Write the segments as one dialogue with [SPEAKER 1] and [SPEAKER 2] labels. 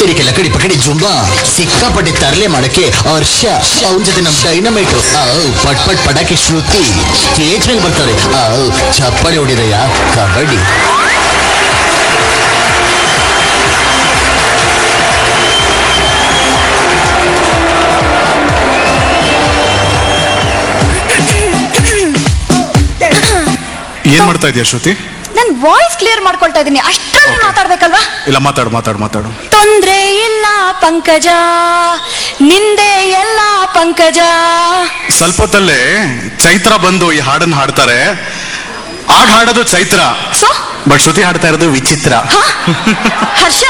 [SPEAKER 1] ಲಕಡಿ ಲಕಡಿ ಪಕಡಿ Zumba ಸಿಕ್ಕಾಪಟ್ಟೆ ತರಲೆ ಮಾಡಕ್ಕೆ ಹರ್ಷ ಅವನ ಜೊತೆ ನಮ್ ಡೈನಮೈಟ್ ಪಟ್ ಪಟ್ ಪಟಾಕಿ ಶ್ರುತಿ ಸ್ಟೇಜ್ ಮೇಲೆ ಬರ್ತಾರೆ ಚಪ್ಪಾಳೆ ಹೊಡಿದಯ್ಯ ಕಬಡ್ಡಿ.
[SPEAKER 2] ಏನ್ ಮಾಡ್ತಾ ಇದೀಯ ಶ್ರುತಿ?
[SPEAKER 3] ನನ್ ವಾಯ್ಸ್ ಕ್ಲಿಯರ್ ಮಾಡ್ಕೊಳ್ತಾ ಇದೀನಿ, ಅಷ್ಟರಲ್ಲಿ ಮಾತಾಡ್ಬೇಕಲ್ವಾ?
[SPEAKER 2] ಇಲ್ಲ, ಮಾತಾಡು.
[SPEAKER 3] ತೊಂದ್ರೆ ಇಲ್ಲ ಪಂಕಜ, ನಿಂದೆ ಎಲ್ಲ ಪಂಕಜ.
[SPEAKER 2] ಸ್ವಲ್ಪ ಹೊತ್ತಲ್ಲೇ ಚೈತ್ರ ಬಂದು ಈ ಹಾಡನ್ನು ಹಾಡ್ತಾರೆ. ಆಗ ಹಾಡೋದು ಚೈತ್ರ, ಬಟ್ ಶ್ರುತಿ ಹಾಡ್ತಾ ಇರೋದು ವಿಚಿತ್ರ.
[SPEAKER 3] ಹರ್ಷ,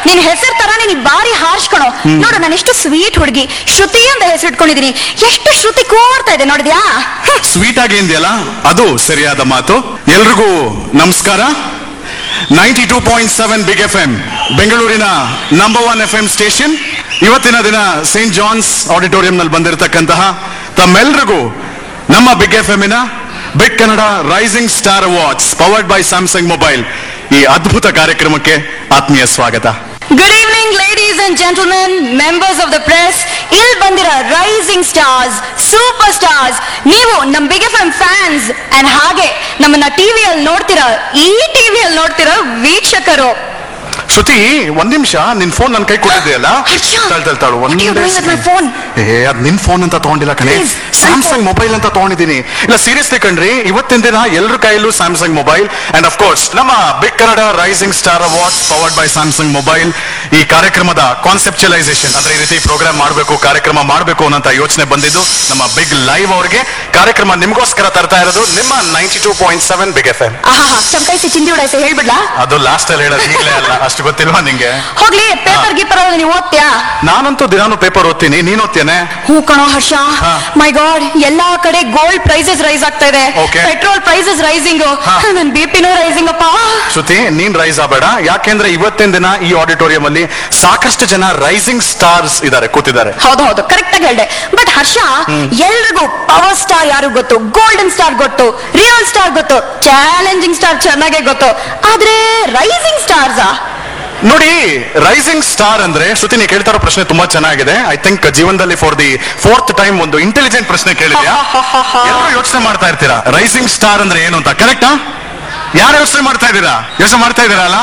[SPEAKER 3] ನಿನ್ ಹೆಸರು ತರ ನೀನ್ ಬಾರಿ ಹಾರ್ಸ್ಕೊಳೋ. ನೋಡು, ನಾನು ಎಷ್ಟು ಸ್ವೀಟ್ ಹುಡುಗಿ, ಶ್ರುತಿ ಅಂತ ಹೆಸರು ಇಟ್ಕೊಂಡಿದೀನಿ. ಎಷ್ಟು ಶ್ರುತಿ ಕೋರ್ತಾ ಇದೆ ನೋಡಿದ್ಯಾ?
[SPEAKER 2] ಸ್ವೀಟ್ ಆಗಿ ಇದೆಯಲ್ಲ, ಅದು ಸರಿಯಾದ ಮಾತು. ಎಲ್ರಿಗೂ ನಮಸ್ಕಾರ. 92.7 ಬಿಗ್ FM, ಬೆಂಗಳೂರಿನ ನಂಬರ್ 1 FM ಸ್ಟೇಷನ್. ಇವತ್ತಿನ ದಿನ ಸೇಂಟ್ ಜಾನ್ಸ್ ಆಡಿಟೋರಿಯಂ ನಲ್ಲಿ ಬಂದಿರತಕ್ಕಂತಹ ತಮ್ಮೆಲ್ರಿಗೂ ನಮ್ಮ ಬಿಗ್ FM ನ big Kannada rising star awards powered by Samsung mobile ಈ ಅದ್ಭುತ ಕಾರ್ಯಕ್ರಮಕ್ಕೆ ಆತ್ಮೀಯ ಸ್ವಾಗತ.
[SPEAKER 3] Good evening ladies and gentlemen, members of the press. ಇಲ್ಲಿ ಬಂದಿರೋ ರೈಸಿಂಗ್ ಸ್ಟಾರ್ಸ್, ಸೂಪರ್ ಸ್ಟಾರ್ಸ್, ನೀವು ನಮ್ ಬಿಗ್ FM ಫ್ಯಾನ್ಸ್ ಅಂಡ್ ಹಾಗೆ ನಮ್ಮನ್ನ ಟಿವಿಯಲ್ಲಿ ನೋಡ್ತಿರೋ, ಈ ಟಿವಿಯಲ್ಲಿ ನೋಡ್ತಿರೋ ವೀಕ್ಷಕರು.
[SPEAKER 2] ಶ್ರುತಿ, ಒಂದ್ ನಿಮಿಷ, ನಿನ್ ಫೋನ್ ನನ್ನ ಕೈ ಕೊಟ್ಟಿದೆಯಲ್ಲ, ತಾಳು ಅದ್ ನಿನ್ ಫೋನ್ ಅಂತ ತಗೊಂಡಿಲ್ಲ ಕಣೆ, ಸ್ಯಾಮ್ಸಂಗ್ ಮೊಬೈಲ್ ಅಂತ ತಗೊಂಡಿದ್ದೀನಿ. ಇಲ್ಲ, ಸೀರಿಯಸ್ಲಿ ಕಣ್ರಿ, ಇವತ್ತಿನ ದಿನ ಎಲ್ಲರ ಕೈಯಲ್ಲೂ Samsung mobile. And of course ನಮ್ಮ big Kannada rising star awards powered by Samsung mobile ಈ ಕಾರ್ಯಕ್ರಮದ ಕಾನ್ಸೆಪ್ಚುಲೈಸೇಷನ್, ಅಂದ್ರೆ ಈ ರೀತಿ ಪ್ರೋಗ್ರಾಮ್ ಮಾಡಬೇಕು, ಕಾರ್ಯಕ್ರಮ ಮಾಡಬೇಕು ಅನ್ನೋ ಯೋಚನೆ ಬಂದಿದ್ದು ನಮ್ಮ ಬಿಗ್ ಲೈವ್ ಅವ್ರಿಗೆ. ಕಾರ್ಯಕ್ರಮ ನಿಮ್ಗೋಸ್ಕರ ತರ್ತಾ ಇರೋದು ನಿಮ್ಮ 92.7 ಬಿಗ್ FM.
[SPEAKER 3] ಚಮಕಾಯಿಸಿ ಚಿಂದಿ ಉಡಾಯಿಸಿ ಹೇಳ್ಬಿಡ್ಲಾ?
[SPEAKER 2] ಅದು ಲಾಸ್ಟ್ ಅಲ್ಲಿ ಹೇಳೋದು, ಈಗಲೇ ಅಲ್ಲ, ಅಷ್ಟು ಗೊತ್ತಿಲ್ವಾ ನಿಂಗೆ?
[SPEAKER 3] ಹೋಗ್ಲಿ, ಪೇಪರ್ ಗೀಪರ್ ನೀವು ಓದ್ತ್ಯಾ?
[SPEAKER 2] ನಾನಂತೂ ದಿನಾನು ಪೇಪರ್ ಓದ್ತೀನಿ, ನೀನ್ ಓದ್ತೇನೆ?
[SPEAKER 3] ಹೂ ಕಣೋ ಹರ್ಷ, ಮೈ ಗಾಡ್, ಎಲ್ಲಾ ಕಡೆ ಗೋಲ್ಡ್ ಪ್ರೈಸಸ್ ರೈಸ್ ಆಗ್ತಾ ಇದೆ, ಪೆಟ್ರೋಲ್ ಪ್ರೈಸಸ್ ರೈಸಿಂಗ್, ನನ್ ಬಿಪಿನೂ ರೈಸಿಂಗ್ ಅಪ್ಪ.
[SPEAKER 2] ಶ್ರುತಿ, ನೀನ್ ರೈಸ್ ಆಗಬೇಡ, ಯಾಕೆಂದ್ರೆ ಇವತ್ತಿನ ದಿನ ಈ ಆಡಿಟೋರಿಯಂ ಅಲ್ಲಿ ಸಾಕಷ್ಟು ಜನ ರೈಸಿಂಗ್ ಸ್ಟಾರ್ಸ್ ಇದಾರೆ, ಕೂತಿದ್ದಾರೆ.
[SPEAKER 3] ಹೌದು, ಕರೆಕ್ಟ್ ಆಗಿ ಹೇಳ್ದೆ. ಬಟ್ ಹರ್ಷ, ಎಲ್ರಿಗೂ ಪವರ್ ಸ್ಟಾರ್ ಯಾರು ಗೊತ್ತು, ಗೋಲ್ಡನ್ ಸ್ಟಾರ್ ಗೊತ್ತು, ರಿಯಲ್ ಸ್ಟಾರ್ ಗೊತ್ತು, ಚಾಲೆಂಜಿಂಗ್ ಸ್ಟಾರ್ ಚೆನ್ನಾಗೇ ಗೊತ್ತು, ಆದ್ರೆ ರೈಸಿಂಗ್ ಸ್ಟಾರ್ಸ್
[SPEAKER 2] ನೋಡಿ, ರೈಸಿಂಗ್ ಸ್ಟಾರ್ ಅಂದ್ರೆ, ಶ್ರುತಿ ನೀ ಕೇಳ್ತಾ ಇರೋ ಪ್ರಶ್ನೆ ತುಂಬಾ ಚೆನ್ನಾಗಿದೆ. ಐ ಥಿಂಕ್ ಜೀವನದಲ್ಲಿ ಫಾರ್ ದಿ 4th ಟೈಮ್ ಒಂದು ಇಂಟೆಲಿಜೆಂಟ್ ಪ್ರಶ್ನೆ ಕೇಳಿದ್ಯಾ. ಎಲ್ಲರೂ ಯೋಚನೆ ಮಾಡ್ತಾ ಇರ್ತೀರಾ ರೈಸಿಂಗ್ ಸ್ಟಾರ್ ಅಂದ್ರೆ ಏನು ಅಂತ, ಕರೆಕ್ಟಾ? ಯಾರು ಯೋಚನೆ ಮಾಡ್ತಾ ಇದ್ದೀರಾ ಅಲ್ಲ?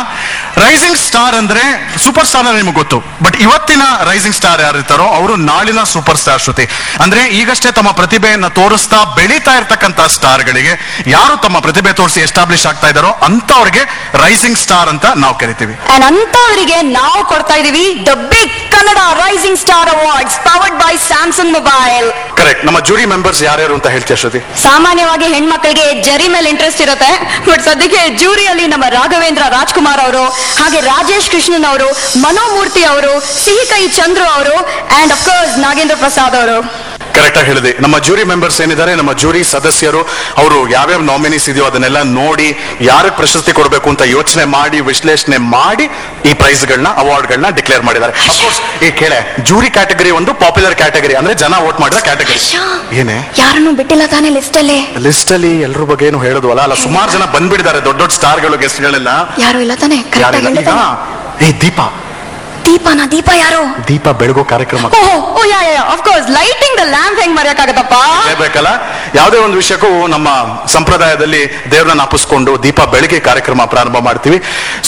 [SPEAKER 2] ರೈಸಿಂಗ್ ಸ್ಟಾರ್ ಅಂದ್ರೆ ಸೂಪರ್ ಸ್ಟಾರ್ ನಿಮ್ಗೆ ಗೊತ್ತು, ಬಟ್ ಇವತ್ತಿನ ರೈಸಿಂಗ್ ಸ್ಟಾರ್ ಯಾರು ಇರ್ತಾರೋ ಅವರು ನಾಳಿನ ಸೂಪರ್ ಸ್ಟಾರ್. ಶ್ರುತಿ, ಅಂದ್ರೆ ಈಗಷ್ಟೇ ತಮ್ಮ ಪ್ರತಿಭೆಯನ್ನ ತೋರಿಸ್ತಾ ಬೆಳೀತಾ ಇರ್ತಕ್ಕಂಥ ಸ್ಟಾರ್ಗಳಿಗೆ, ಯಾರು ತಮ್ಮ ಪ್ರತಿಭೆ ತೋರಿಸಿ ಎಸ್ಟಾಬ್ಲಿಷ್ ಆಗ್ತಾ ಇದಾರೋ ಅಂತವ್ರಿಗೆ ರೈಸಿಂಗ್ ಸ್ಟಾರ್ ಅಂತ ನಾವು ಕರಿತೀವಿ.
[SPEAKER 3] ಅಂತವರಿಗೆ ನಾವು ಕೊಡ್ತಾ ಇದೀವಿ the big Kannada rising star awards powered by Samsung mobile.
[SPEAKER 2] Correct. ನಮ್ಮ ಜೂರಿ ಮೆಂಬರ್ಸ್ ಯಾರ್ಯಾರು ಅಂತ ಹೇಳ್ತೀಯ ಶ್ರುತಿ?
[SPEAKER 3] ಸಾಮಾನ್ಯವಾಗಿ ಹೆಣ್ಮಕ್ಳಿಗೆ ಜರಿ ಮೇಲೆ ಇಂಟ್ರೆಸ್ಟ್ ಇರುತ್ತೆ, ಬಟ್ ಸದ್ಯಕ್ಕೆ ಜೂರಿಯಲ್ಲಿ ನಮ್ಮ ರಾಘವೇಂದ್ರ ರಾಜ್ಕುಮಾರ್ ಅವರು, ಹಾಗೆ ರಾಜೇಶ್ ಕೃಷ್ಣನ್ ಅವರು, ಮನೋಮೂರ್ತಿ ಅವರು, ಸಿಹಿಕೈ ಚಂದ್ರು ಅವರು, and of course Nagendra Prasad ಅವರು.
[SPEAKER 2] ಕರೆಕ್ಟ್ ಆಗಿ ಹೇಳಿದೆ. ನಮ್ಮ ಜೂರಿ ಮೆಂಬರ್ಸ್ ಏನಿದ್ದಾರೆ, ನಮ್ಮ ಜೂರಿ ಸದಸ್ಯರು, ಅವರು ಯಾವ್ಯಾವ ನಾಮಿನೀಸ್ ಇದೆಯೋ ಅದನ್ನೆಲ್ಲ ನೋಡಿ ಯಾರಿಗೆ ಪ್ರಶಸ್ತಿ ಕೊಡಬೇಕು ಅಂತ ಯೋಚನೆ ಮಾಡಿ, ವಿಶ್ಲೇಷಣೆ ಮಾಡಿ ಈ ಪ್ರೈಸ್ಗಳನ್ನ, ಅವಾರ್ಡ್ಗಳನ್ನ ಡಿಕ್ಲೇರ್ ಮಾಡಿದ್ದಾರೆ. ಅಫ್ಕೋರ್ಸ್ ಈ ಕೇಳೆ, ಜೂರಿ ಕ್ಯಾಟಗರಿ ಒಂದು ಪಾಪ್ಯುಲರ್ ಕ್ಯಾಟಗರಿ, ಅಂದ್ರೆ ಜನ ವೋಟ್ ಮಾಡಿದ ಕ್ಯಾಟಗರಿ. ಏನೇ
[SPEAKER 3] ಯಾರನ್ನು ಬಿಟ್ಟಿಲ್ಲ ತಾನೇ ಲಿಸ್ಟ್ ಅಲ್ಲಿ
[SPEAKER 2] ಎಲ್ರ ಬಗ್ಗೆ ಏನು ಹೇಳೋದು ಅಲ್ಲ, ಸುಮಾರು ಜನ ಬಂದ್ಬಿಟ್ಟಿದ್ದಾರೆ, ದೊಡ್ಡ ದೊಡ್ಡ ಸ್ಟಾರ್ಗಳು, ಗೆಸ್ಟ್ಗಳೆಲ್ಲ.
[SPEAKER 3] ಯಾರು ಇಲ್ಲ ತಾನೆ? ದೀಪ ಯಾರು?
[SPEAKER 2] ದೀಪ ಬೆಳಗೋ ಕಾರ್ಯಕ್ರಮ.
[SPEAKER 3] ಲೈಟಿಂಗ್ ದ ಲ್ಯಾಂಪ್ ಹೆಂಗ್ ಮರೆಯಕ್ಕಾಗತ್ತಪ್ಪ?
[SPEAKER 2] ಬೇಕಲ್ಲ, ಯಾವುದೇ ಒಂದು ವಿಷಯಕ್ಕೂ ನಮ್ಮ ಸಂಪ್ರದಾಯದಲ್ಲಿ ದೇವ್ರನ್ನ ನಾಪಿಸ್ಕೊಂಡು ದೀಪ ಬೆಳಗ್ಗೆ ಕಾರ್ಯಕ್ರಮ ಪ್ರಾರಂಭ ಮಾಡ್ತೀವಿ.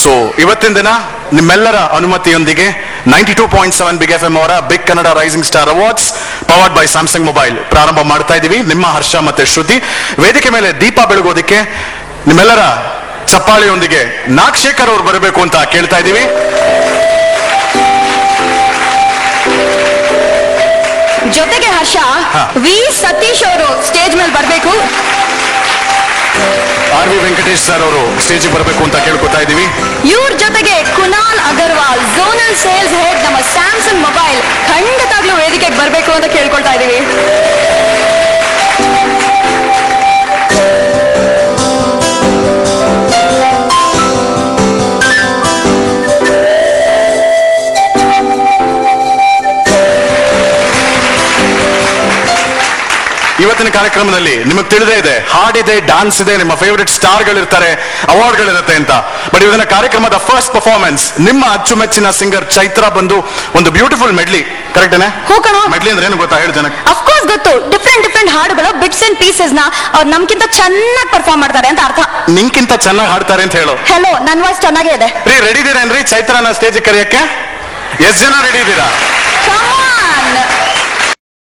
[SPEAKER 2] ಸೊ ಇವತ್ತಿನ ದಿನ ನಿಮ್ಮೆಲ್ಲರ ಅನುಮತಿಯೊಂದಿಗೆ 92.7 ಬಿಗ್ FM ಅವರ big Kannada rising star awards powered by Samsung mobile ಪ್ರಾರಂಭ ಮಾಡ್ತಾ ಇದೀವಿ. ನಿಮ್ಮ ಹರ್ಷ ಮತ್ತೆ ಶ್ರುತಿ ವೇದಿಕೆ ಮೇಲೆ ದೀಪ ಬೆಳಗೋದಿಕ್ಕೆ ನಿಮ್ಮೆಲ್ಲರ ಚಪ್ಪಾಳೆಯೊಂದಿಗೆ ನಾಗಶೇಖರ್ ಅವರು ಬರಬೇಕು ಅಂತ ಕೇಳ್ತಾ ಇದೀವಿ.
[SPEAKER 3] ಜೊತೆಗೆ ಹರ್ಷ, ವಿ ಸತೀಶ್ ಅವರು ಸ್ಟೇಜ್ ಮೇಲೆ ಬರಬೇಕು.
[SPEAKER 2] RV ವೆಂಕಟೇಶ್ ಸರ್ ಅವರು ಸ್ಟೇಜ್ ಬರಬೇಕು ಅಂತ ಕೇಳ್ಕೊತಾ ಇದೀವಿ.
[SPEAKER 3] ಇವ್ರ ಜೊತೆಗೆ Kunal Agarwal, zonal sales head ನಮ್ಮ ಸ್ಯಾಮ್ಸಂಗ್ ಮೊಬೈಲ್, ಖಂಡಿತವಾಗ್ಲೂ ವೇದಿಕೆಗೆ ಬರಬೇಕು ಅಂತ ಕೇಳ್ಕೊಳ್ತಾ ಇದೀವಿ.
[SPEAKER 2] ಇವತ್ತಿನ ಕಾರ್ಯಕ್ರಮದಲ್ಲಿ ನಿಮಗೆ ತಿಳಿದೇ ಇದೆ, ಹಾಡಿದೆ, ಡಾನ್ಸ್ ಇದೆ, ನಿಮ್ಮ ಫೇವರಿಟ್ ಸ್ಟಾರ್ಗಳಿರ್ತಾರೆ, ಅವಾರ್ಡ್ಗಳಿರುತ್ತೆ ಅಂತ. ಬಟ್ ಇವತ್ತಿನ ಕಾರ್ಯಕ್ರಮದ ಫಸ್ಟ್ ಪರ್ಫಾರ್ಮೆನ್ಸ್ ನಿಮ್ಮ ಅಚ್ಚುಮೆಚ್ಚಿನ ಸಿಂಗರ್ ಚೈತ್ರ ಬಂದು ಒಂದು ಬ್ಯೂಟಿಫುಲ್ ಮೆಡ್ಲಿ, ಕರೆಕ್ಟೇನೆ? ಮೆಡ್ಲಿ ಅಂದ್ರೆ ಏನು ಗೊತ್ತಾ? ಹೇಳು ಜನಕ್ಕೆ.
[SPEAKER 3] ಅಫ್ಕೋರ್ಸ್ ಗೊತ್ತು. ಡಿಫ್ರೆಂಟ್ ಹಾಡುಗಳು, ಬಿಟ್ಸ್ ಅಂಡ್ ಪೀಸಸ್ ನ ಅವ್ರು ನಮ್ಗಿಂತ ಚೆನ್ನಾಗಿ ಪರ್ಫಾರ್ಮ್ ಮಾಡ್ತಾರೆ ಅಂತ ಅರ್ಥ.
[SPEAKER 2] ನಿಂಕಿಂತ ಚೆನ್ನಾಗಿ ಹಾಡ್ತಾರೆ ಅಂತ ಹೇಳು.
[SPEAKER 3] ಹೆಲೋ, ನನ್ ವಾಯ್ಸ್ ಚೆನ್ನಾಗೇ ಇದೆ.
[SPEAKER 2] ರೆಡಿ ಇದೀರೇನ್ರಿ ಚೈತ್ರನ ಸ್ಟೇಜ್ ಕರೆಯಕ್ಕೆ? ಎಷ್ಟು ಜನ ರೆಡಿ ಇದ್ದೀರಾ?
[SPEAKER 3] Come on.